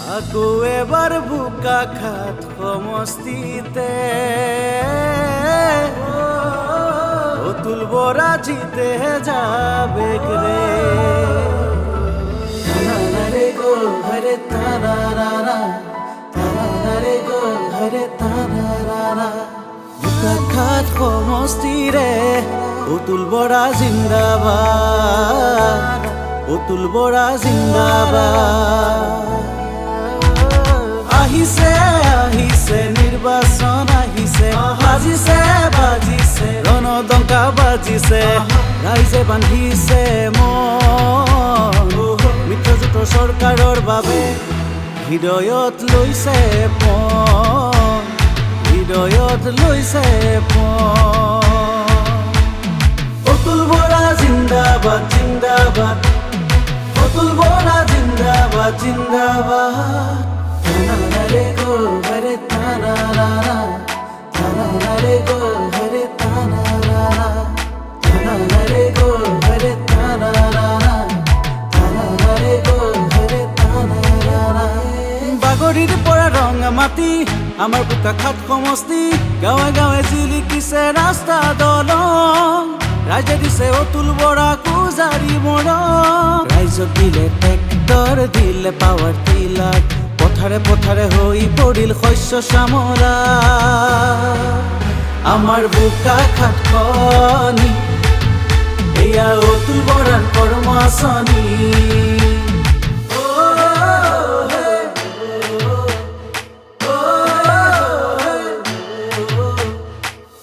আকৌ এবাৰ বোকাখাত সমষ্টিতে অতুল বৰা জিতে যাবে ৰে তানাৰে গো হৰে তানাৰা তানাৰে গো হৰে তানাৰা বোকাখাত সমষ্টিৰে অতুল বৰা জিন্দাবাদ অতুল বৰা জিন্দাবাদ আহিছে আহিছে নিৰ্বাচন আহিছে বাজিছে বাজিছে ৰণডংকা বাজিছে ৰাইজে বান্ধিছে মন মিত্ৰজোঁটৰ চৰকাৰৰ বাবে হৃদয়ত লৈছে পণ হৃদয়ত লৈছে পণ অতুল বৰা জিন্দাবাদ জিন্দাবাদ অতুল বৰা জিন্দাবাদ জিন্দাবাদ তানাৰে গো হৰে তানাৰা তানাৰে গো হৰে তানাৰা তানাৰে গো হৰে তানাৰা তানাৰে গো হৰে তানাৰা বাগৰিৰ পৰা ৰঙা মাটি আমাৰ বোকাখাত সমষ্টি গাঁৱে গাঁৱে জিলিকিছে ৰাস্তা দলং ৰাইজে দিছে অতুল বৰাক জাৰি মৰম ৰাইজক দিলে ট্ৰেক্টৰ দিলে পাৱাৰ টিলাৰ পথাৰে পথাৰে হৈ পৰিল শস্য শ্যামলা আমাৰ বোকাখাতখনি এয়া অতুল বৰাৰ কৰ্মচানী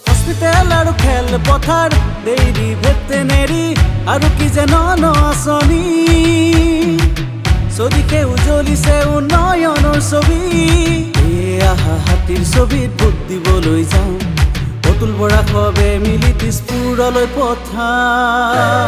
হস্পিটেল আৰু খেল পথাৰ ডেইৰী ভেটেনেৰী আৰু কি যেন আঁচনি চদিকে উজ্বলিছে উন্নয়নৰ ছবি আহা হাতীৰ ছবিত ভোট দিবলৈ যাওঁ অতুল বৰা সবে মিলি দিছপুৰলৈ পঠাওঁ